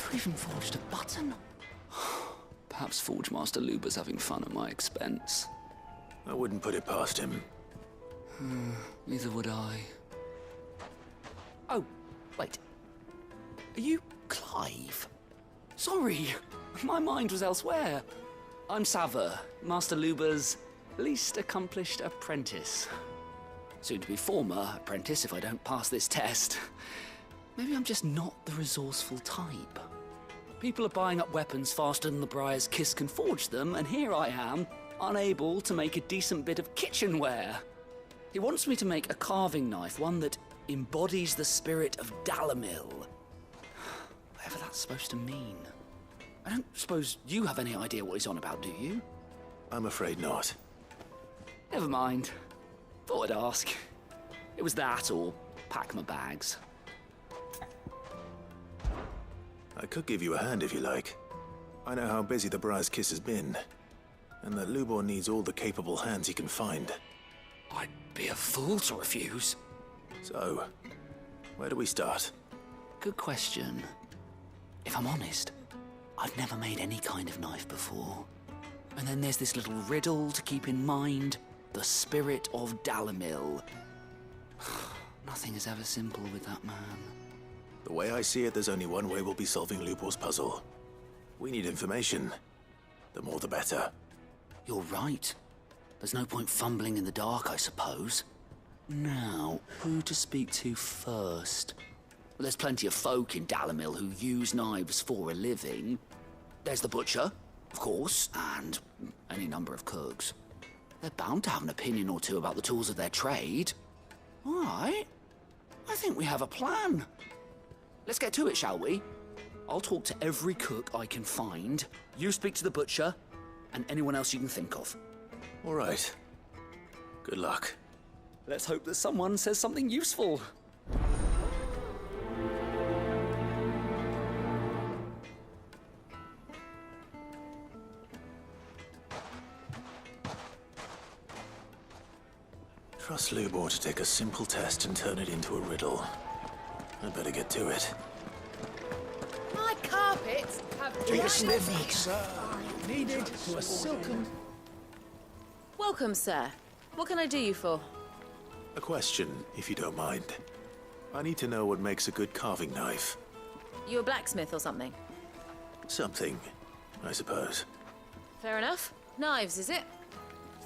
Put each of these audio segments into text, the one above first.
never even forged a button. Perhaps Forge Master Luber's having fun at my expense. I wouldn't put it past him. Neither would I. Oh, wait. Are you Clive? Sorry, my mind was elsewhere. I'm Sava, Master Luber's least accomplished apprentice. Soon to be former apprentice if I don't pass this test. Maybe I'm just not the resourceful type. People are buying up weapons faster than the Briar's Kiss can forge them, and here I am, unable to make a decent bit of kitchenware. He wants me to make a carving knife, one that embodies the spirit of Dalamil. Whatever that's supposed to mean. I don't suppose you have any idea what he's on about, do you? I'm afraid not. Never mind. Thought I'd ask. It was that or pack my bags. I could give you a hand if you like. I know how busy the Briar's Kiss has been, and that Lubor needs all the capable hands he can find. I'd be a fool to refuse. So, where do we start? Good question. If I'm honest, I've never made any kind of knife before. And then there's this little riddle to keep in mind. The spirit of Dalamil. Nothing is ever simple with that man. The way I see it, there's only one way we'll be solving Lubor's puzzle. We need information. The more the better. You're right. There's no point fumbling in the dark, I suppose. Now, who to speak to first? Well, there's plenty of folk in Dalamil who use knives for a living. There's the butcher, of course, and any number of cooks. They're bound to have an opinion or two about the tools of their trade. All right. I think we have a plan. Let's get to it, shall we? I'll talk to every cook I can find. You speak to the butcher, and anyone else you can think of. All right. Good luck. Let's hope that someone says something useful. Trust Lubor to take a simple test and turn it into a riddle. I'd better get to it. My carpets have Take a dried sniff, up. sir. Needed to a silken... Welcome, sir. What can I do you for? A question, if you don't mind. I need to know what makes a good carving knife. You a blacksmith or something? Something, I suppose. Fair enough. Knives, is it?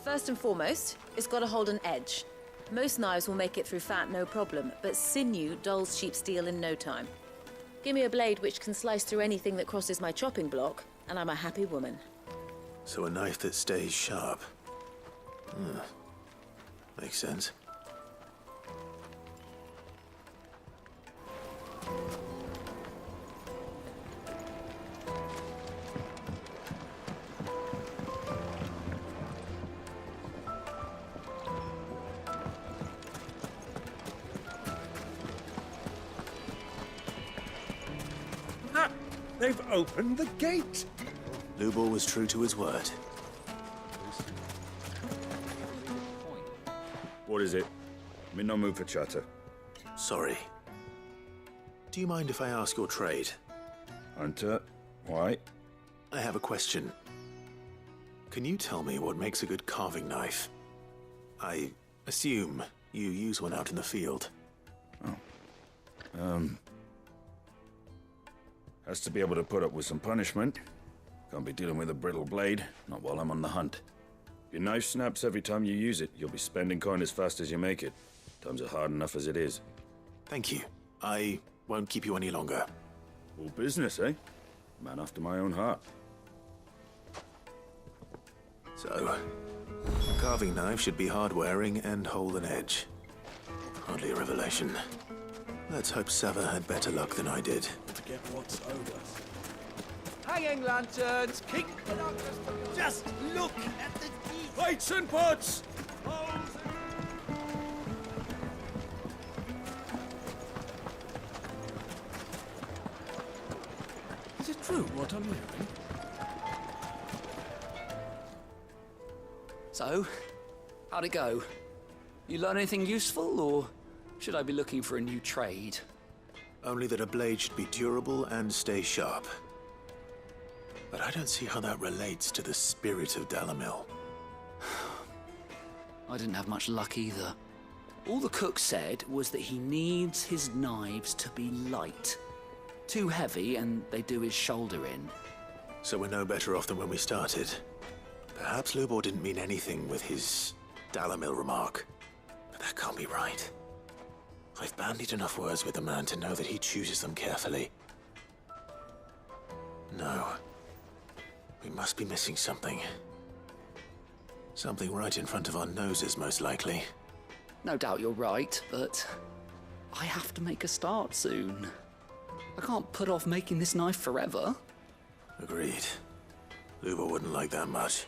First and foremost, it's got to hold an edge. Most knives will make it through fat, no problem, but sinew dulls cheap steel in no time. Give me a blade which can slice through anything that crosses my chopping block, and I'm a happy woman. So a knife that stays sharp. Makes sense. Ha! They've opened the gate! Lubor was true to his word. What is it? I'm in no mood for chatter. Sorry. Do you mind if I ask your trade? Hunter, why? I have a question. Can you tell me what makes a good carving knife? I assume you use one out in the field. Has to be able to put up with some punishment. Can't be dealing with a brittle blade, not while I'm on the hunt. If your knife snaps every time you use it, you'll be spending coin as fast as you make it. Times are hard enough as it is. Thank you. I won't keep you any longer. All business, eh? Man after my own heart. So, a carving knife should be hard-wearing and hold an edge. Hardly a revelation. Let's hope Sava had better luck than I did. Forget what's over. Hanging lanterns, keep it up. Just look at the teeth! Lights and pots! Is it true what I'm hearing? So, how'd it go? You learn anything useful, or should I be looking for a new trade? Only that a blade should be durable and stay sharp. But I don't see how that relates to the spirit of Dalamil. I didn't have much luck either. All the cook said was that he needs his knives to be light. Too heavy and they do his shoulder in. So we're no better off than when we started. Perhaps Lubor didn't mean anything with his Dalamil remark. But that can't be right. I've bandied enough words with the man to know that he chooses them carefully. No. We must be missing something. Something right in front of our noses, most likely. No doubt you're right, but I have to make a start soon. I can't put off making this knife forever. Agreed. Lubor wouldn't like that much.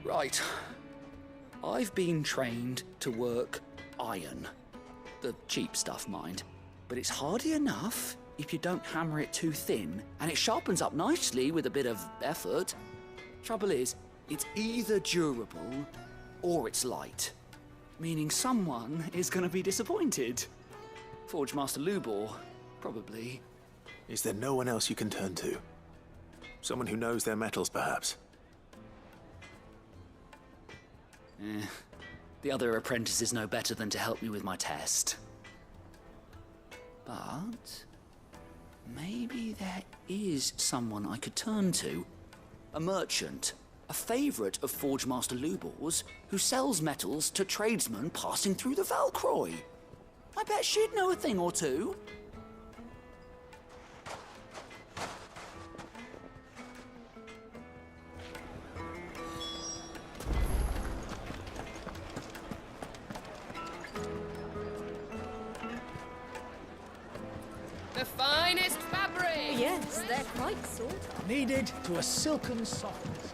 Right. I've been trained to work iron. The cheap stuff, mind. But it's hardy enough if you don't hammer it too thin, and it sharpens up nicely with a bit of effort. Trouble is, it's either durable or it's light. Meaning someone is going to be disappointed. Forge Master Lubor, probably. Is there no one else you can turn to? Someone who knows their metals, perhaps? The other apprentice is no better than to help me with my test. But maybe there is someone I could turn to. A merchant. A favourite of Forge Master Lubor's, who sells metals to tradesmen passing through the Valcroy. I bet she'd know a thing or two. The finest fabric! Yes, they're quite sought after. Kneaded to a silken softness.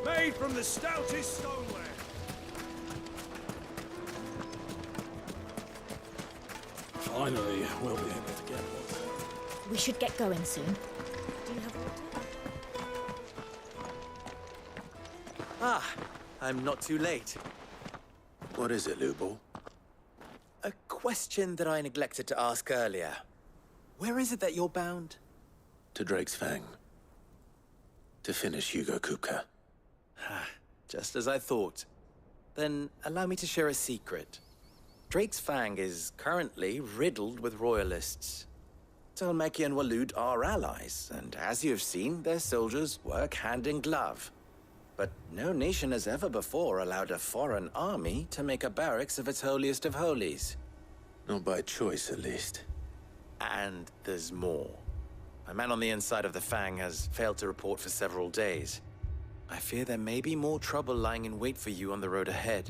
Made from the stoutest stoneware. Finally, we'll be able to get one. We should get going soon. Do you have water? Ah, I'm not too late. What is it, Lubor? A question that I neglected to ask earlier. Where is it that you're bound? To Drake's Fang. To finish Hugo Kupka. Just as I thought. Then allow me to share a secret. Drake's Fang is currently riddled with royalists. Talmeki and Walud are allies, and as you have seen, their soldiers work hand in glove. But no nation has ever before allowed a foreign army to make a barracks of its holiest of holies. Not by choice, at least. And there's more. A man on the inside of the Fang has failed to report for several days. I fear there may be more trouble lying in wait for you on the road ahead.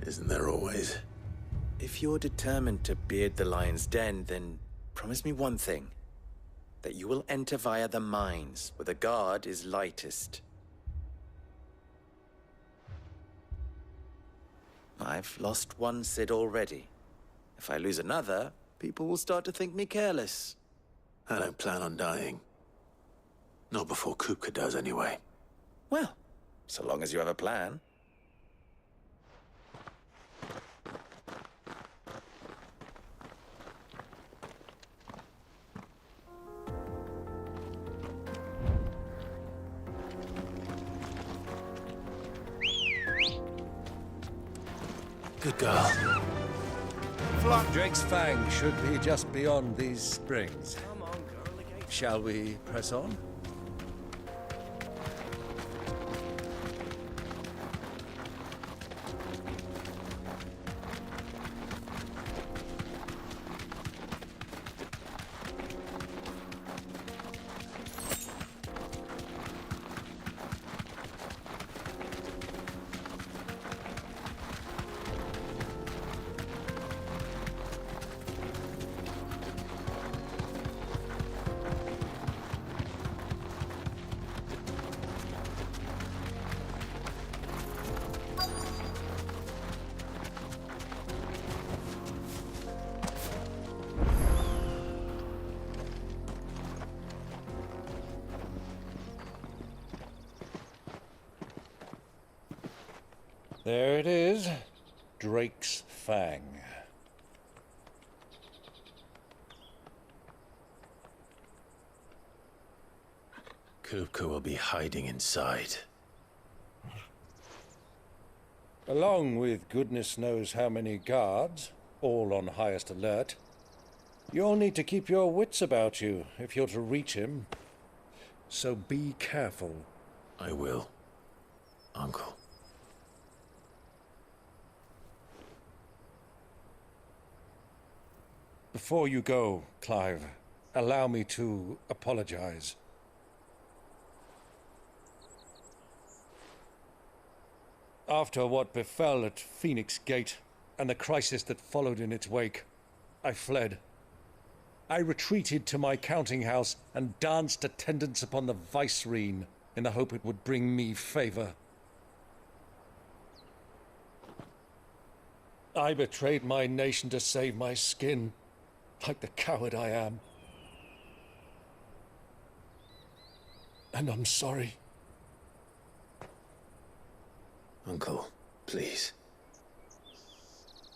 Isn't there always? If you're determined to beard the lion's den, then promise me one thing. That you will enter via the mines, where the guard is lightest. I've lost one Cid already. If I lose another, people will start to think me careless. I don't plan on dying. Not before Kupka does, anyway. Well, so long as you have a plan. Good girl. Drake's Fang should be just beyond these springs. Come on, girl, the gate's Shall we press on? There it is. Drake's Fang. Kupka will be hiding inside. Along with goodness knows how many guards, all on highest alert. You'll need to keep your wits about you if you're to reach him. So be careful. I will, Uncle. Before you go, Clive, allow me to apologize. After what befell at Phoenix Gate and the crisis that followed in its wake, I fled. I retreated to my counting house and danced attendance upon the vicereine in the hope it would bring me favor. I betrayed my nation to save my skin, like the coward I am. And I'm sorry. Uncle, please.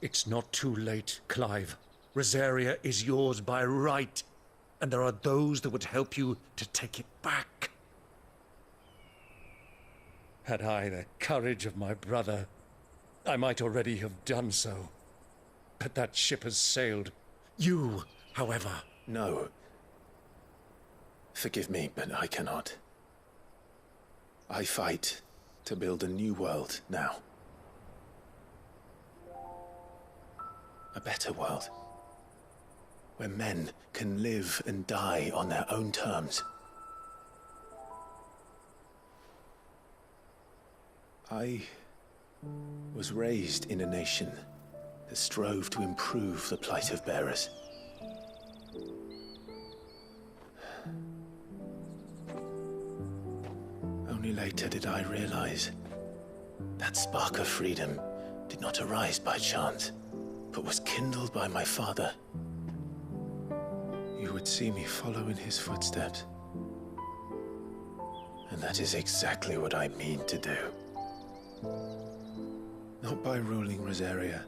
It's not too late, Clive. Rosaria is yours by right, and there are those that would help you to take it back. Had I the courage of my brother, I might already have done so. But that ship has sailed. You, however... No. Forgive me, but I cannot. I fight to build a new world now. A better world. Where men can live and die on their own terms. I was raised in a nation that strove to improve the plight of bearers. Only later did I realize that spark of freedom did not arise by chance, but was kindled by my father. You would see me follow in his footsteps. And that is exactly what I mean to do. Not by ruling Rosaria,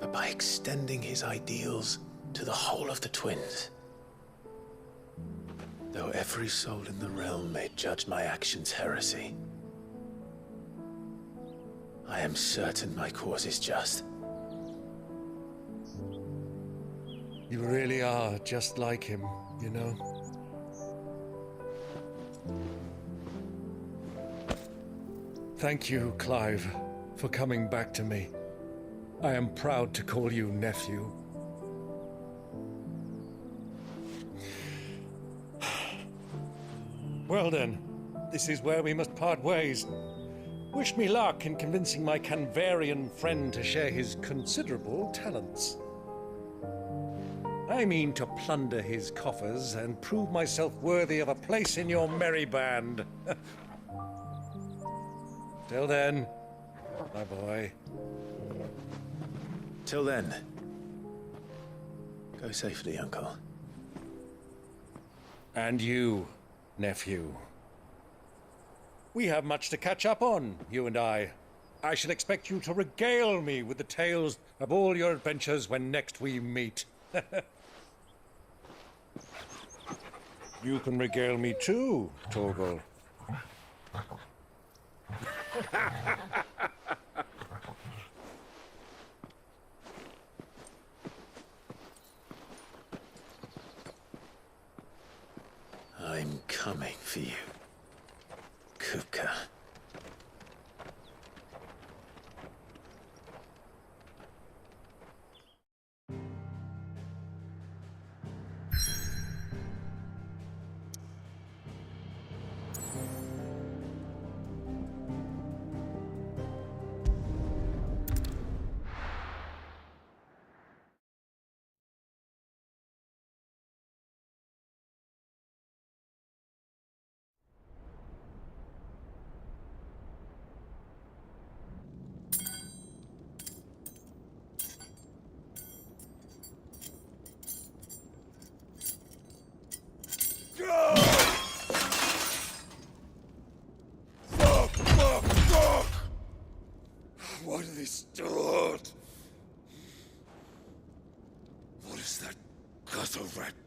but by extending his ideals to the whole of the twins. Though every soul in the realm may judge my actions heresy, I am certain my cause is just. You really are just like him, you know? Thank you, Clive, for coming back to me. I am proud to call you nephew. Well then, this is where we must part ways. Wish me luck in convincing my Canvarian friend to share his considerable talents. I mean to plunder his coffers and prove myself worthy of a place in your merry band. Till then, my boy. Till then, go safely, Uncle. And you, nephew. We have much to catch up on, you and I. I shall expect you to regale me with the tales of all your adventures when next we meet. You can regale me too, Torgal. I'm coming for you, Kupka.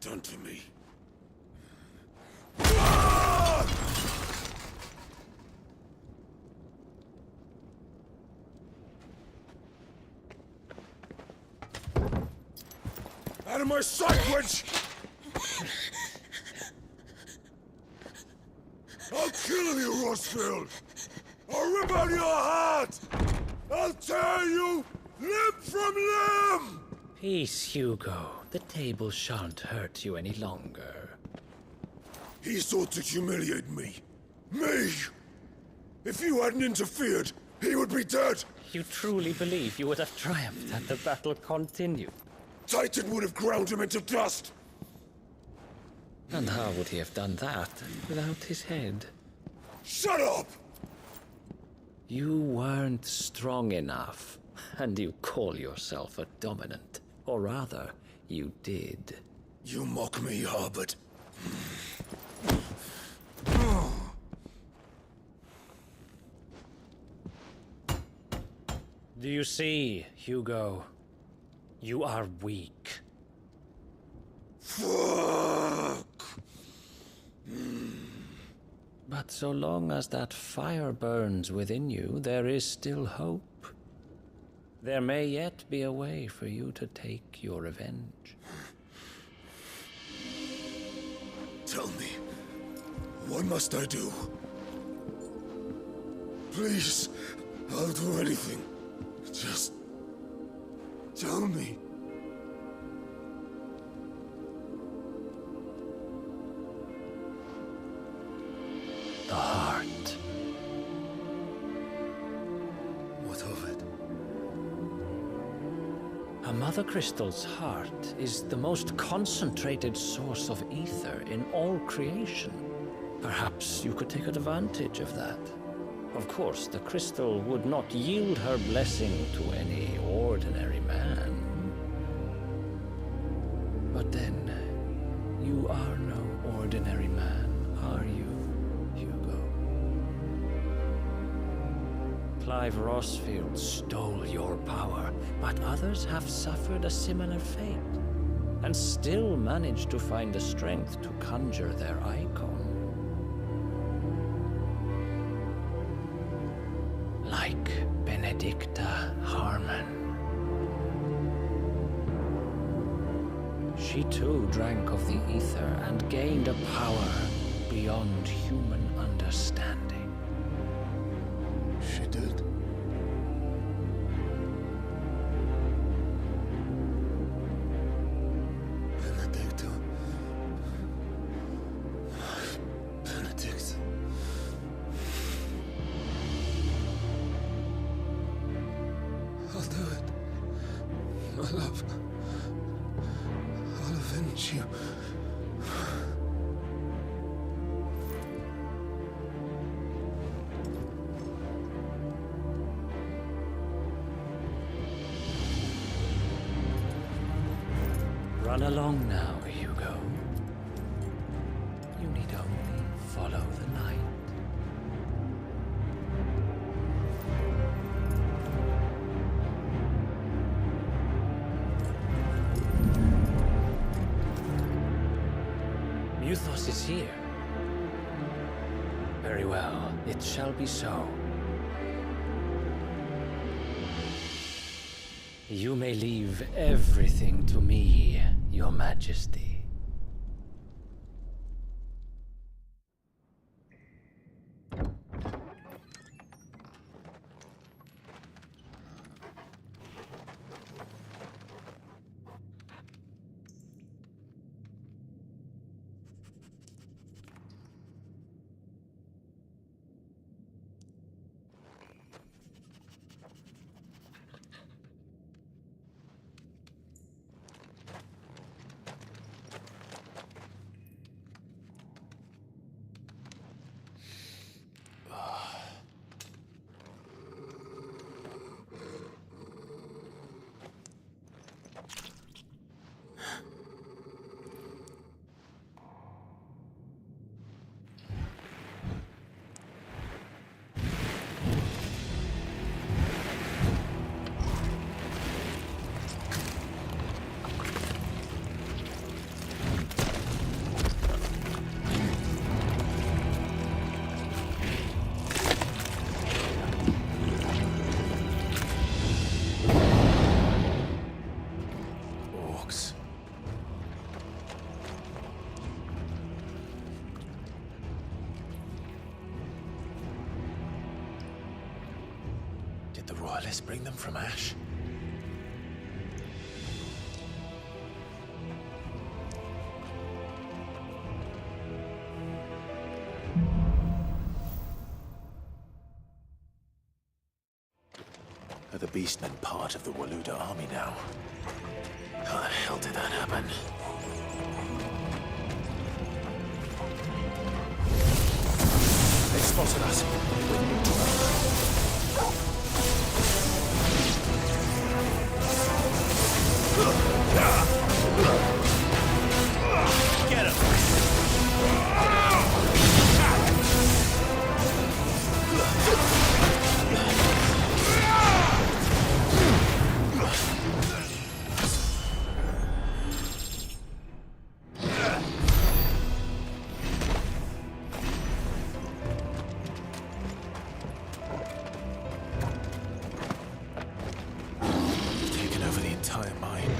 done to me. Out of my sight, witch! I'll kill you, Rosfield! I'll rip out your heart! I'll tear you limb from limb! Peace, Hugo. The table shan't hurt you any longer. He sought to humiliate me. Me! If you hadn't interfered, he would be dead! You truly believe you would have triumphed had the battle continued? Titan would have ground him into dust! And how would he have done that without his head? Shut up! You weren't strong enough, and you call yourself a dominant. Or rather, you did. You mock me, Harbert. Do you see, Hugo? You are weak. Fuck! But so long as that fire burns within you, there is still hope. There may yet be a way for you to take your revenge. Tell me, what must I do? Please, I'll do anything. Just tell me. The heart. What of it? A Mother Crystal's heart is the most concentrated source of ether in all creation. Perhaps you could take advantage of that. Of course, the crystal would not yield her blessing to any ordinary man. But then, you are no ordinary man, are you, Hugo? Clive Rosfield stole your power, but others have suffered a similar fate, and still managed to find the strength to conjure their icon. Like Benedicta Harmon. She too drank of the ether and gained a power beyond human understanding. She did. Benedicta. Benedict. I'll do it. My love. I'll avenge you. Run along now, Hugo. You need only follow the light. Muthos is here. Very well, it shall be so. You may leave everything to me, Your Majesty. The Royalists bring them from Ash? Are the Beastmen part of the Waluda army now? How the hell did that happen? They spotted us. Get him! Taken over the entire mine.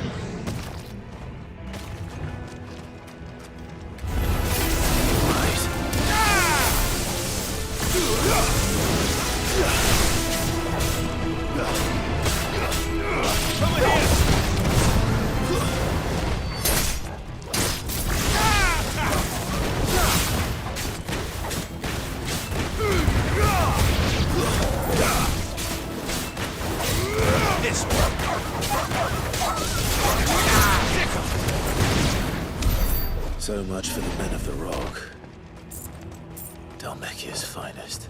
So much for the men of the Rock. Dhalmekia's finest.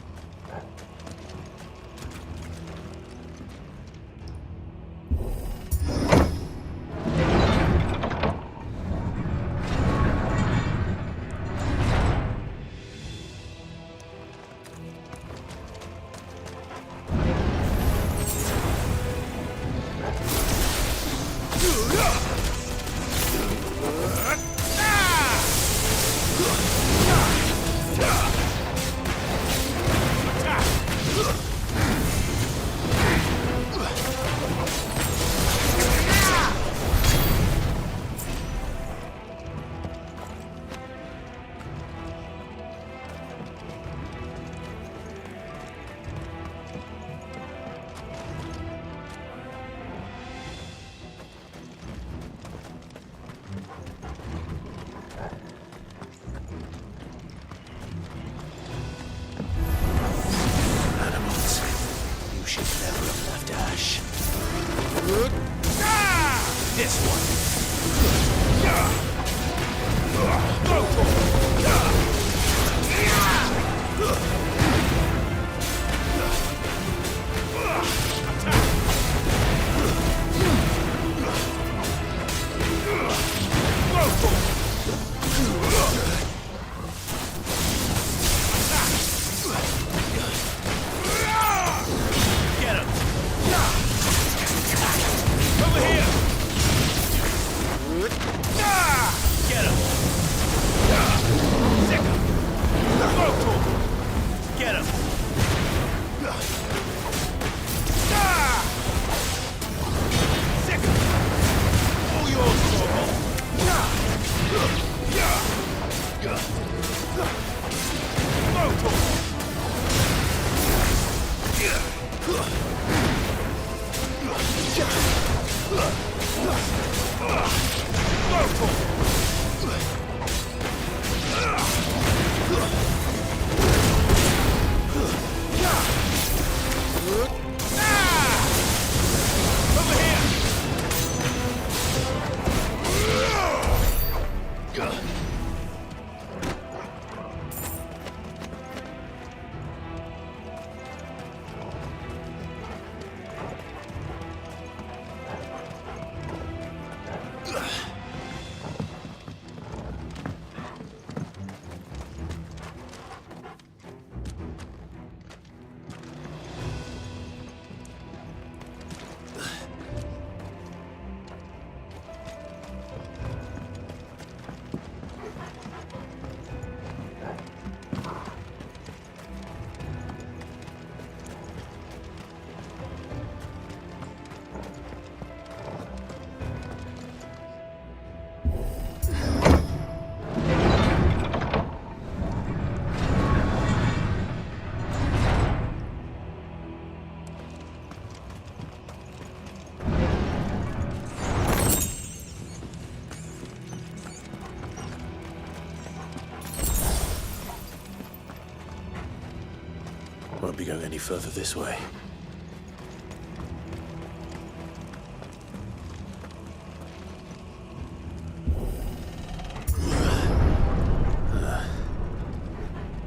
Won't be going any further this way.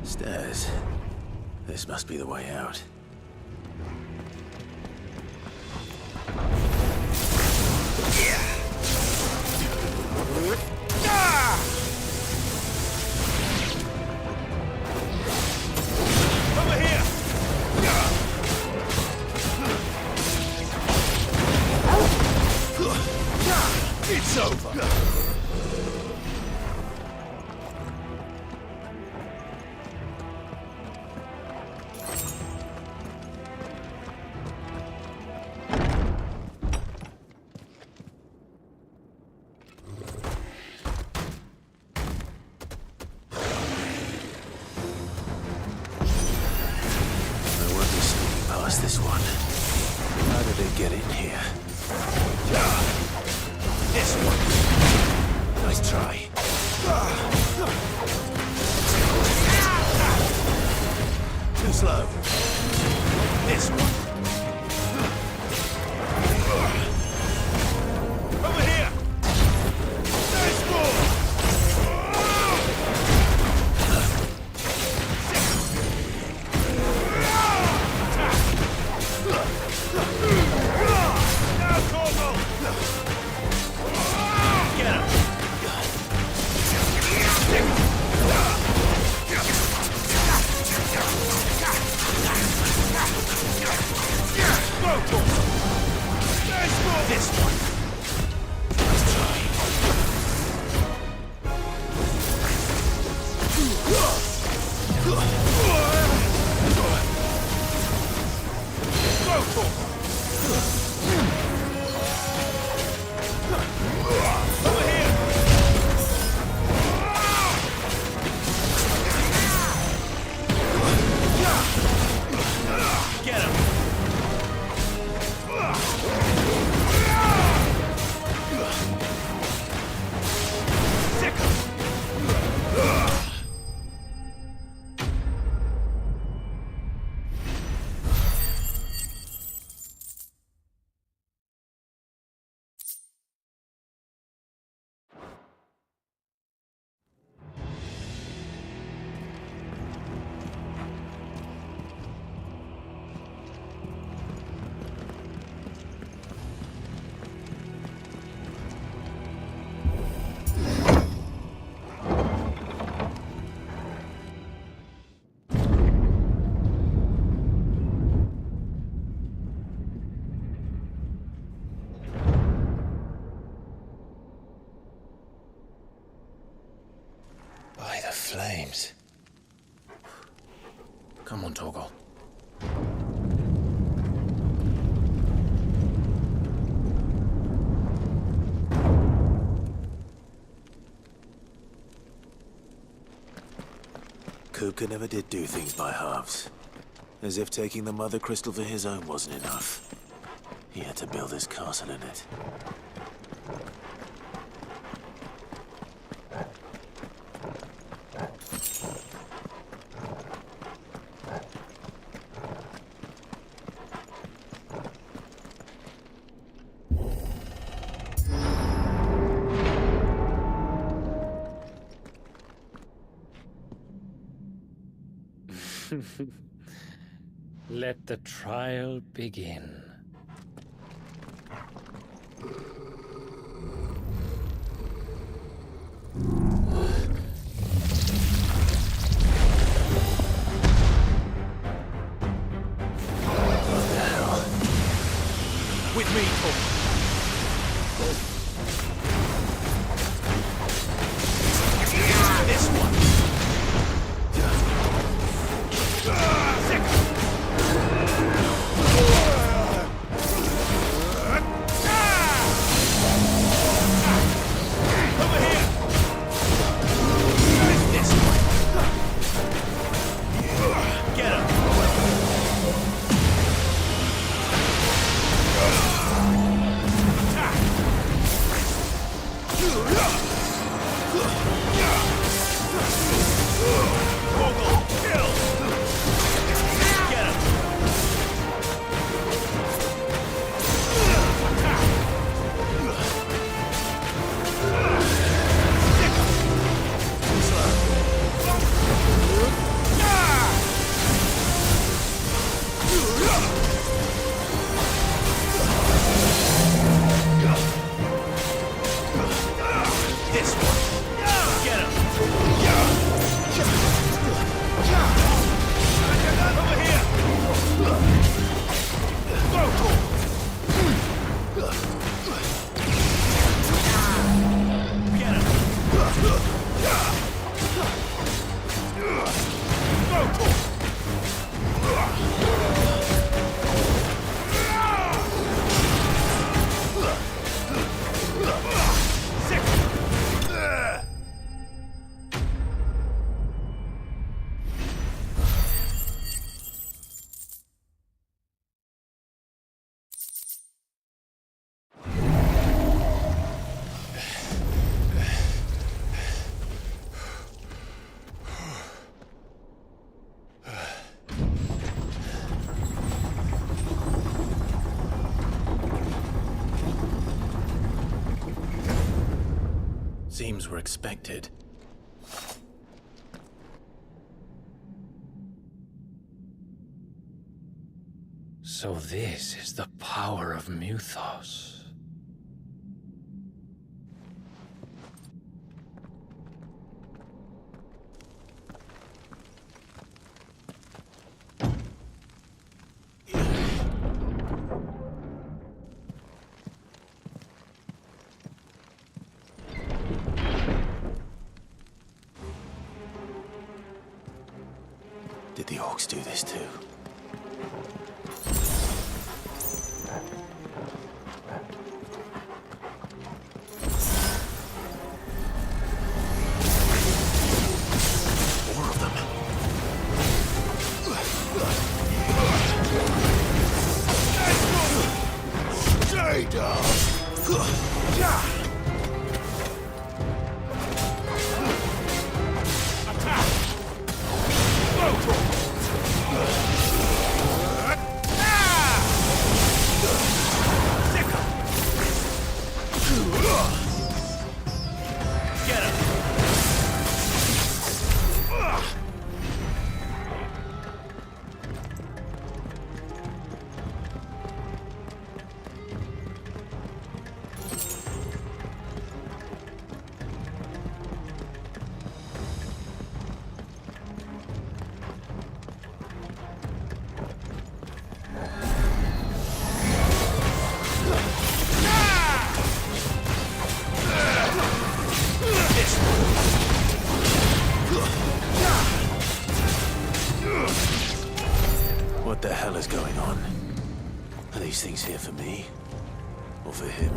Stairs. This must be the way out. It's over! I won't be sneaking past this one. How did they get in here? This one. Nice try. Too slow. This one. Over here! There's more! Now, Corvo! Get him! Go, Corvo! There's more! This one. Nice try. Go, Corvo! Over here! Get him! By the flames. Come on, Torgal. Kupka never did do things by halves. As if taking the Mother Crystal for his own wasn't enough. He had to build his castle in it. Let the trial begin. With me, Corvo! This one! outcomes were expected. So this is the power of Mythos. Did the orcs do this too? More of them. Stay down! What the hell is going on? Are these things here for me? Or for him?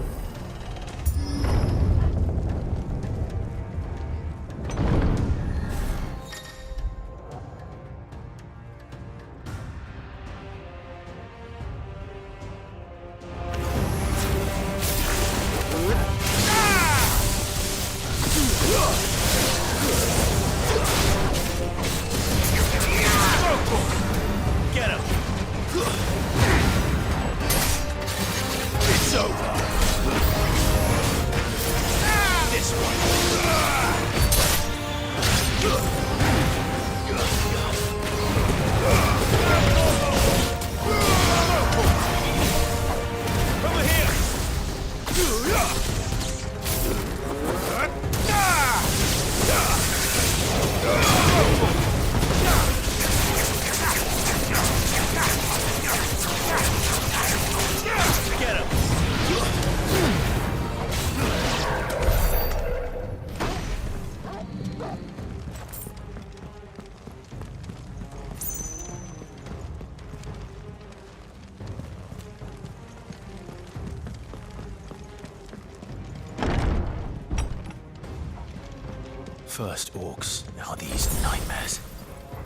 First orcs, now these nightmares.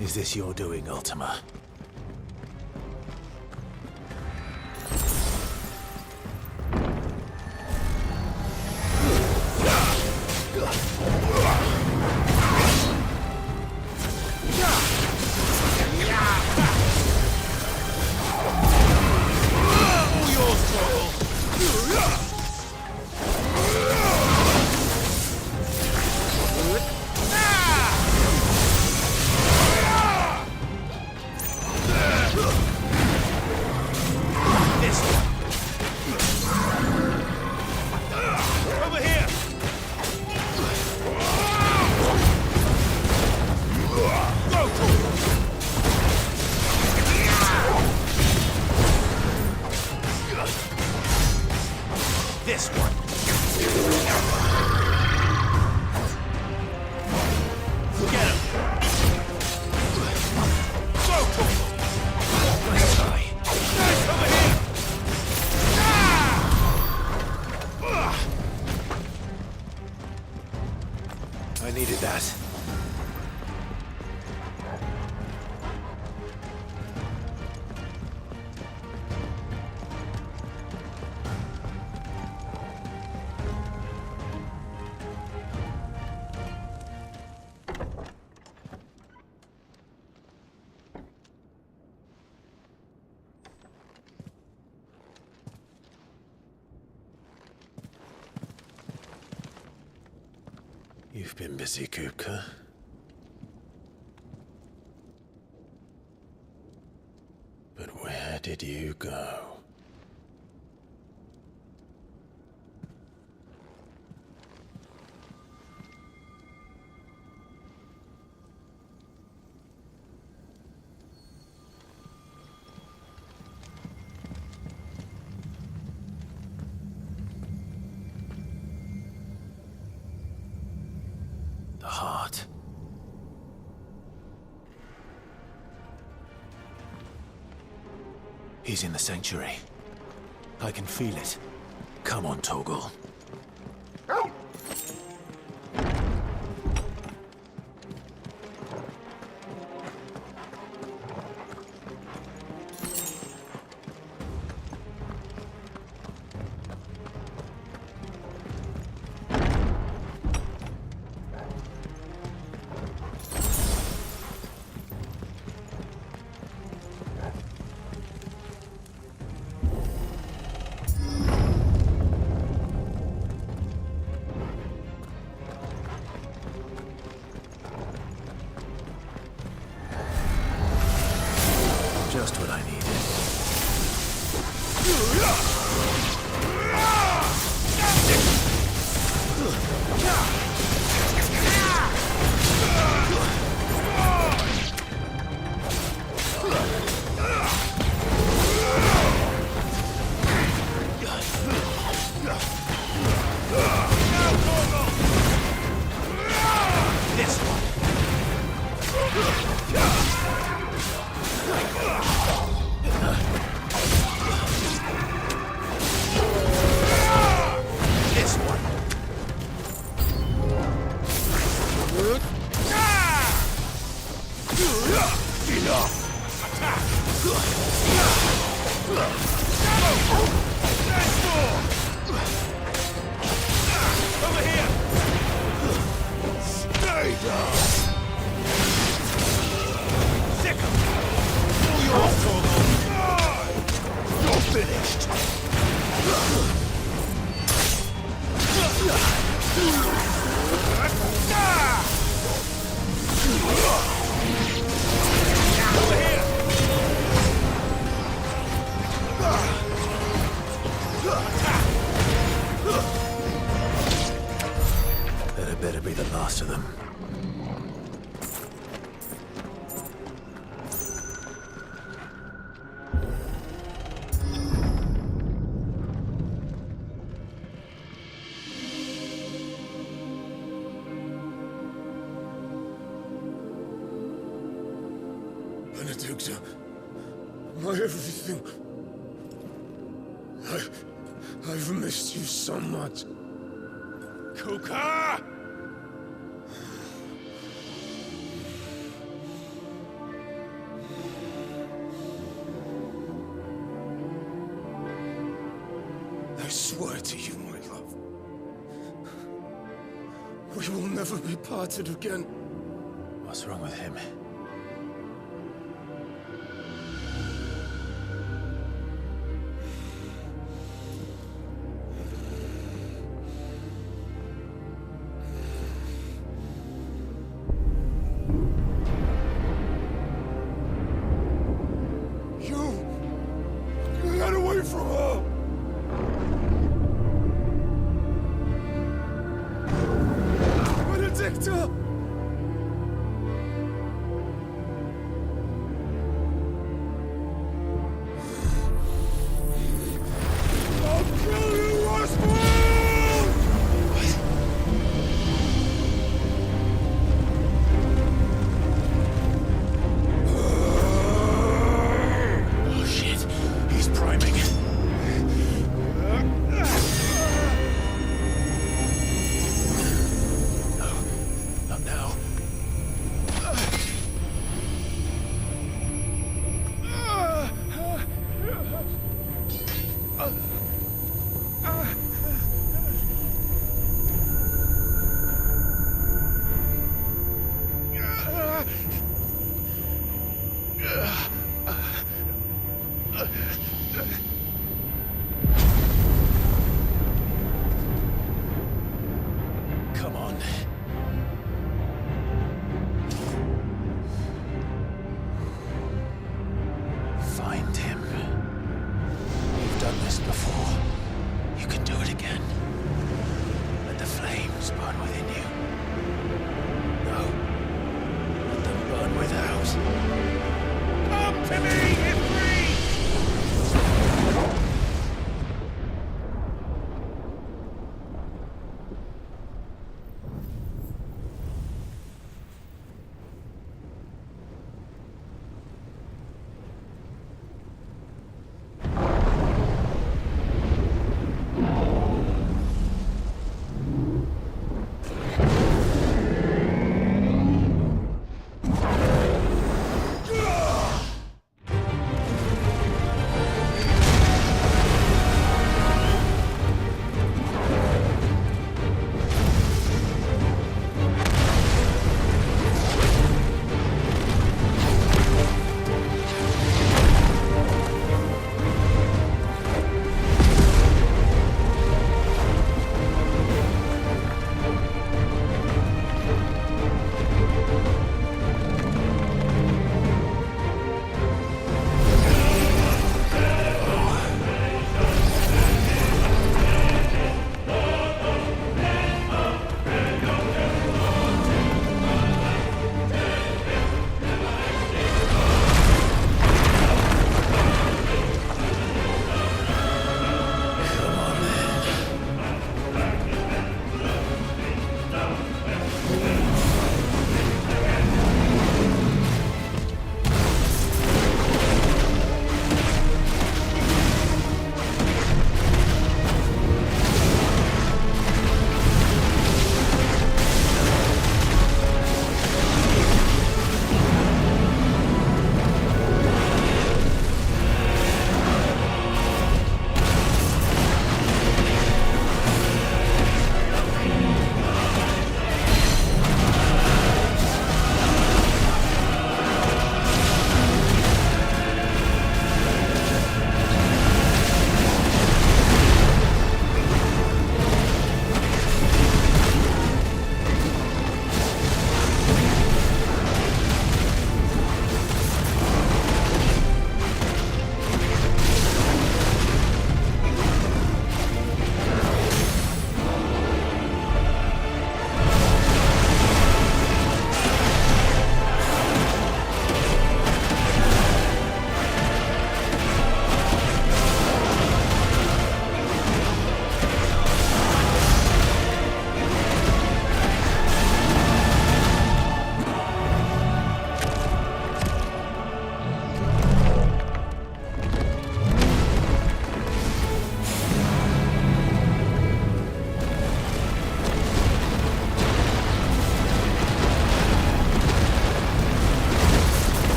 Is this your doing, Ultima? You've been busy, Kupka. But where did you go? The heart. He's in the sanctuary. I can feel it. Come on, Torgal. Just what I needed. This one. That better be the last of them. Benedicta, my everything. I've missed you so much. Kuka! I swear to you, my love, we will never be parted again. What's wrong with him? You got away from her! Benedicta!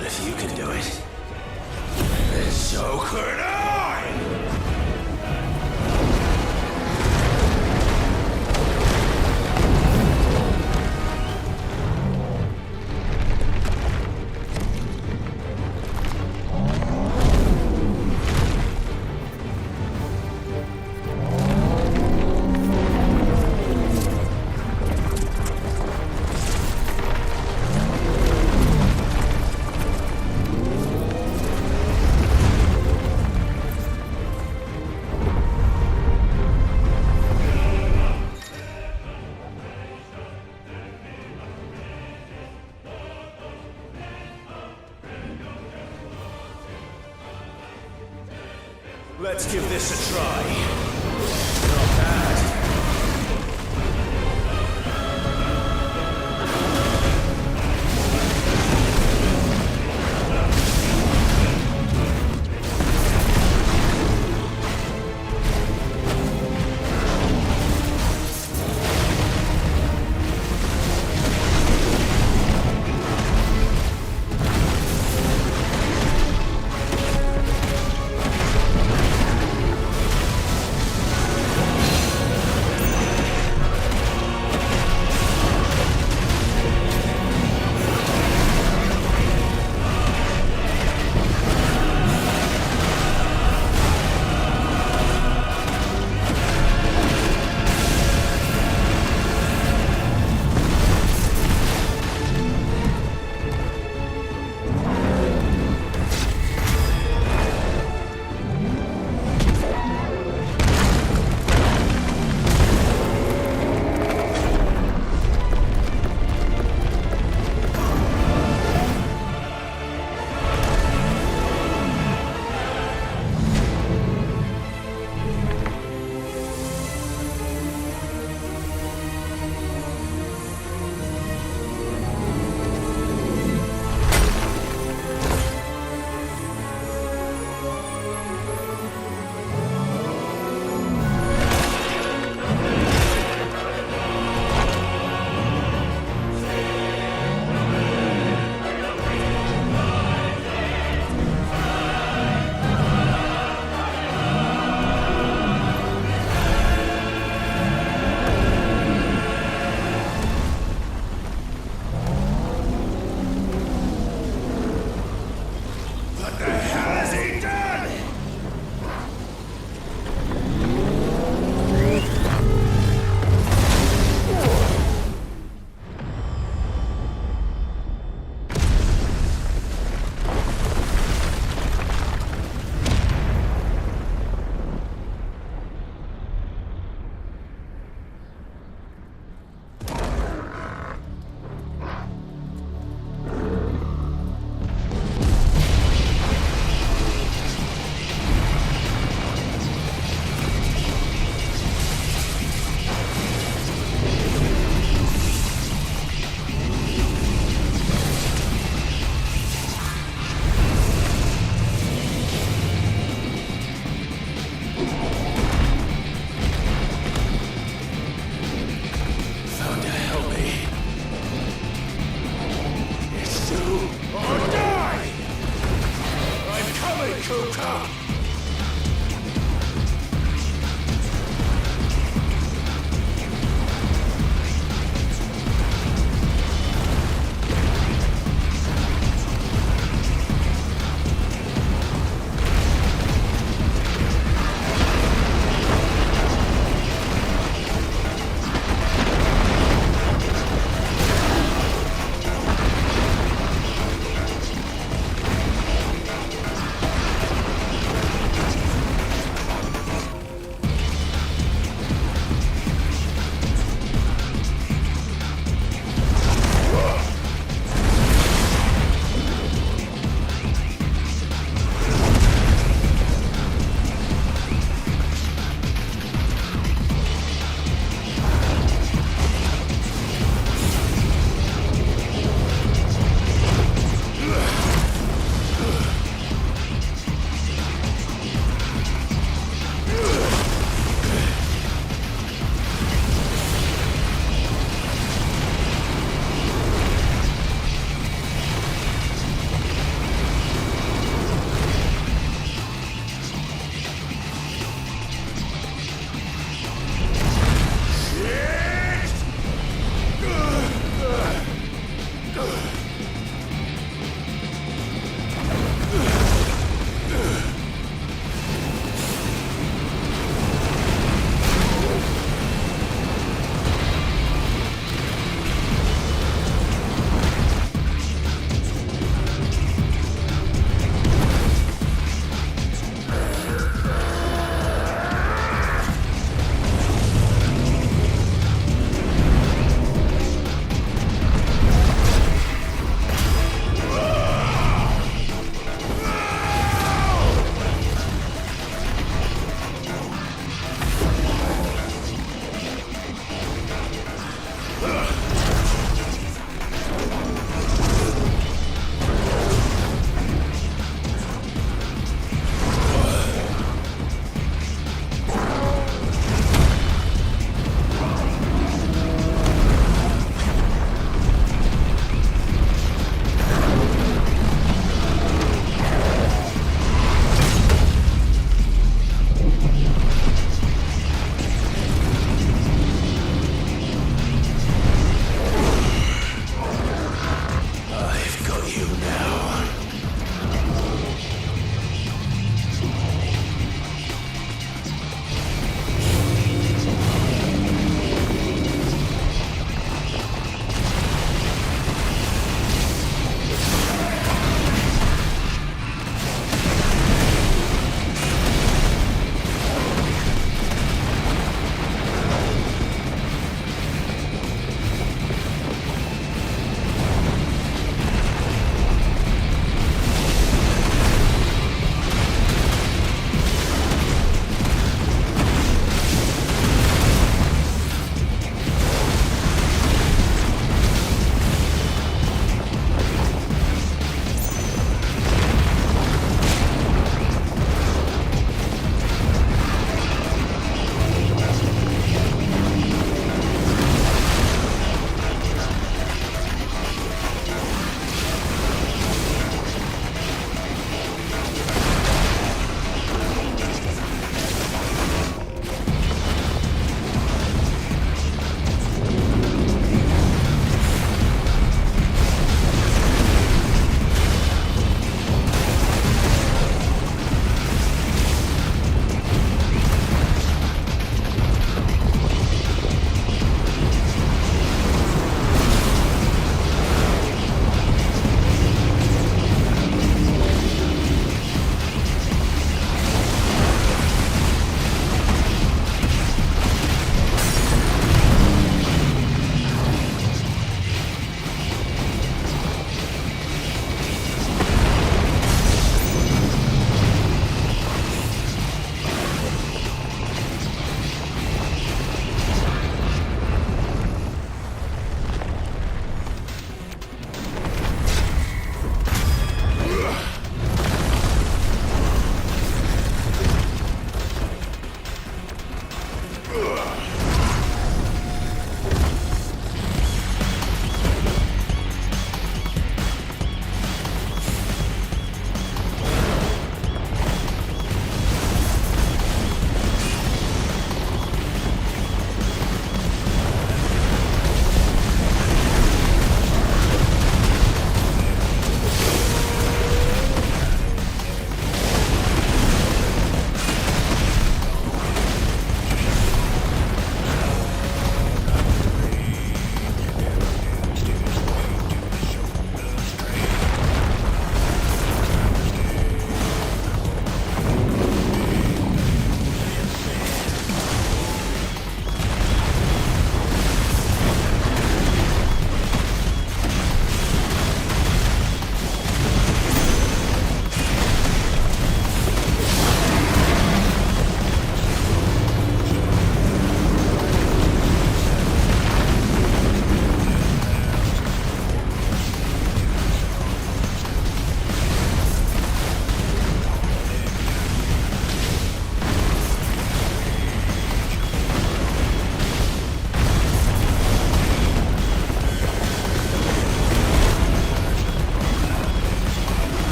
But if you can do it, then so could I! Let's give this a try. Not bad.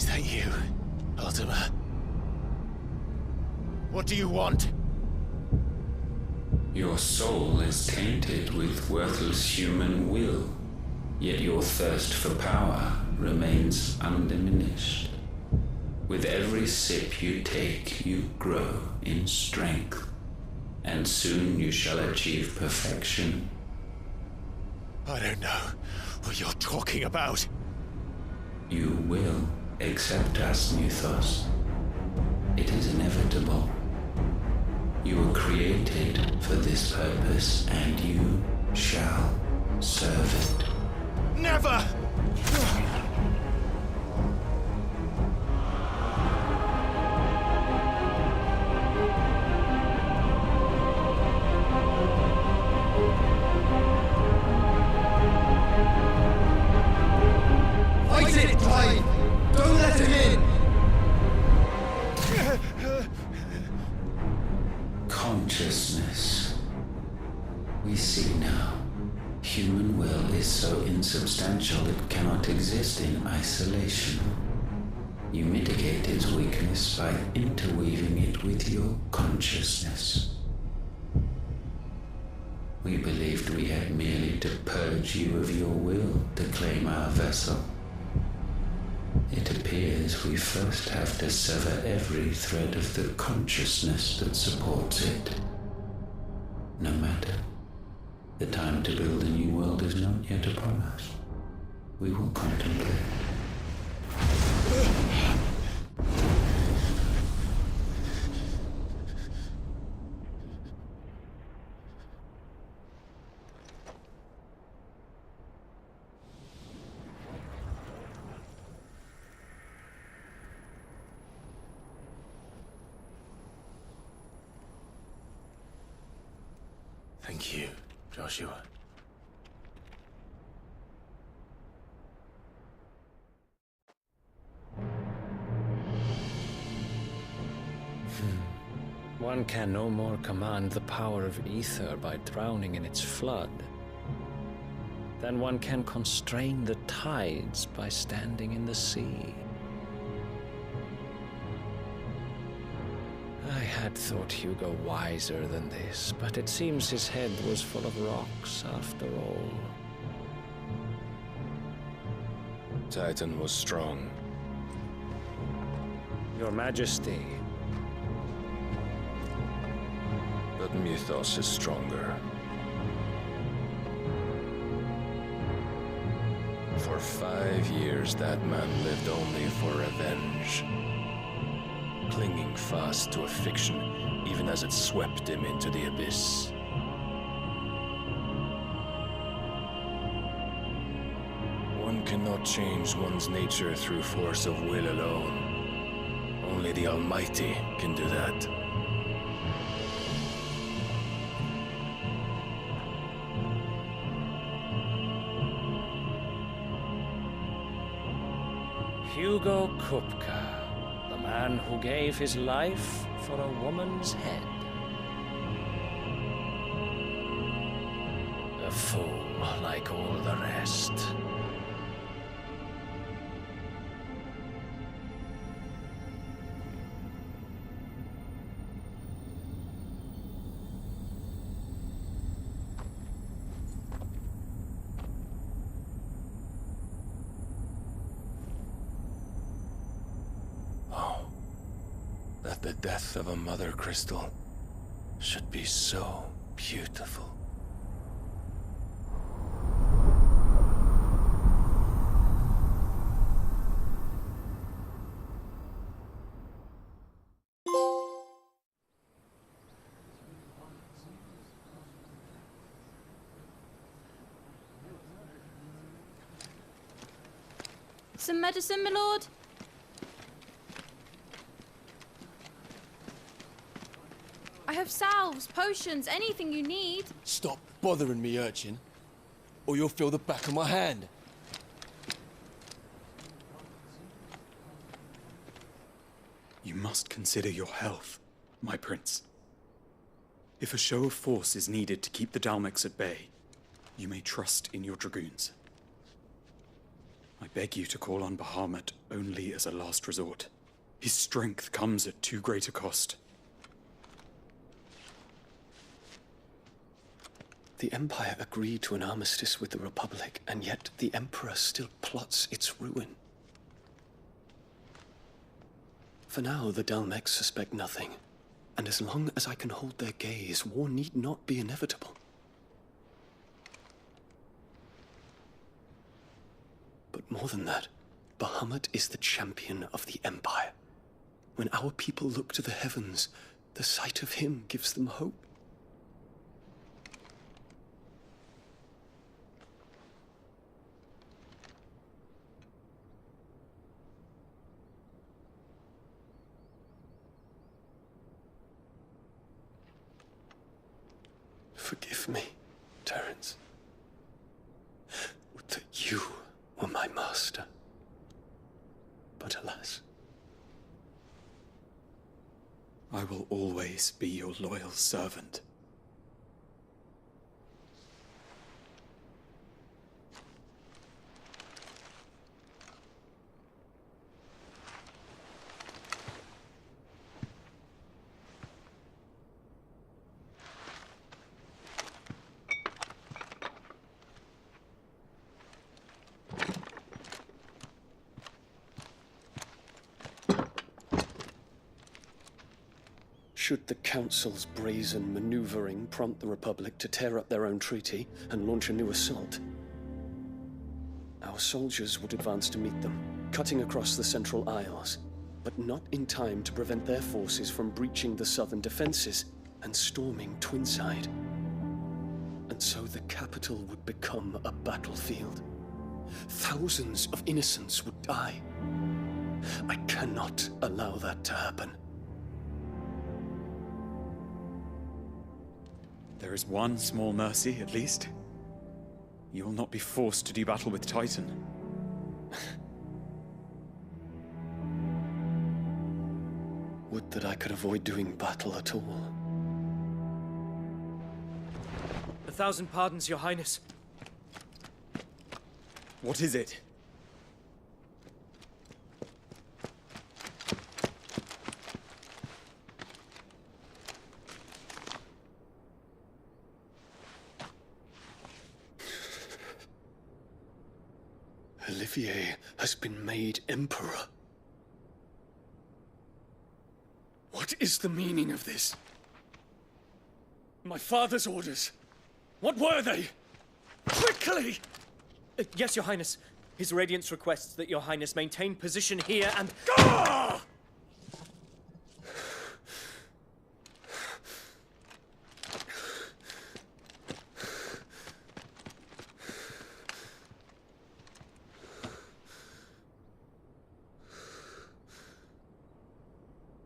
Is that you, Ultima? What do you want? Your soul is tainted with worthless human will, yet your thirst for power remains undiminished. With every sip you take, you grow in strength, and soon you shall achieve perfection. I don't know what you're talking about. You will accept us, Mythos. It is inevitable. You were created for this purpose, and you shall serve it. Never! Fight it, Clive! Don't let him in! Consciousness. We see now. Human will is so insubstantial it cannot exist in isolation. You mitigate its weakness by interweaving it with your consciousness. We believed we had merely to purge you of your will to claim our vessel. It appears we first have to sever every thread of the consciousness that supports it. No matter. The time to build a new world is not yet upon us. We will contemplate. Thank you, Joshua. One can no more command the power of ether by drowning in its flood than one can constrain the tides by standing in the sea. I had thought Hugo wiser than this, but it seems his head was full of rocks after all. Titan was strong. Your Majesty. But Mythos is stronger. For 5 years, that man lived only for revenge. Clinging fast to a fiction, even as it swept him into the abyss. One cannot change one's nature through force of will alone. Only the Almighty can do that. Hugo Kupka, the man who gave his life for a woman's head. A fool like all the rest. That the death of a mother crystal should be so beautiful. Some medicine, my lord? I have salves, potions, anything you need. Stop bothering me, urchin, or you'll feel the back of my hand. You must consider your health, my prince. If a show of force is needed to keep the Dalmex at bay, you may trust in your dragoons. I beg you to call on Bahamut only as a last resort. His strength comes at too great a cost. The Empire agreed to an armistice with the Republic, and yet the Emperor still plots its ruin. For now, the Dalmecs suspect nothing, and as long as I can hold their gaze, war need not be inevitable. But more than that, Bahamut is the champion of the Empire. When our people look to the heavens, the sight of him gives them hope. Forgive me, Terence. Would that you were my master. But alas. I will always be your loyal servant. Should the Council's brazen maneuvering prompt the Republic to tear up their own treaty and launch a new assault, our soldiers would advance to meet them, cutting across the Central Isles, but not in time to prevent their forces from breaching the southern defenses and storming Twinside. And so the capital would become a battlefield. Thousands of innocents would die. I cannot allow that to happen. There is one small mercy, at least. You will not be forced to do battle with Titan. Would that I could avoid doing battle at all. 1,000 pardons, Your Highness. What is it? Olivier has been made Emperor. What is the meaning of this? My father's orders. What were they? Quickly! Yes, Your Highness. His Radiance requests that Your Highness maintain position here and... Ah!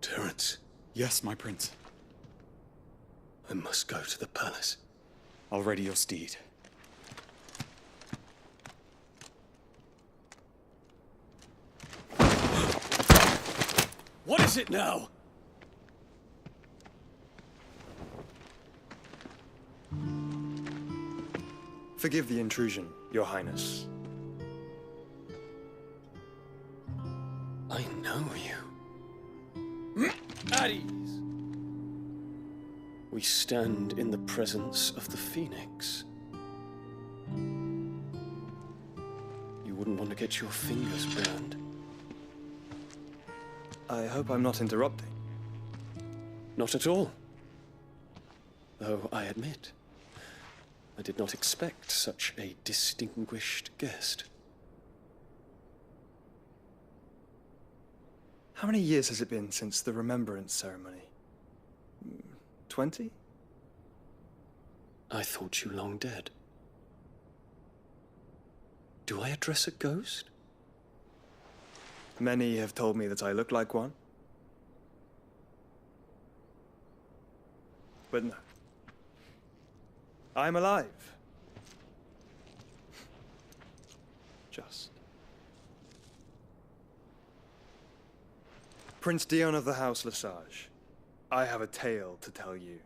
Terence. Yes, my prince. I must go to the palace. I'll ready your steed. What is it now? Forgive the intrusion, Your Highness. I know you. At ease. We stand in the presence of the Phoenix. You wouldn't want to get your fingers burned. I hope I'm not interrupting. Not at all. Though I admit, I did not expect such a distinguished guest. How many years has it been since the Remembrance ceremony? 20? I thought you long dead. Do I address a ghost? Many have told me that I look like one. But no. I'm alive. Just. Prince Dion of the House Lesage, I have a tale to tell you.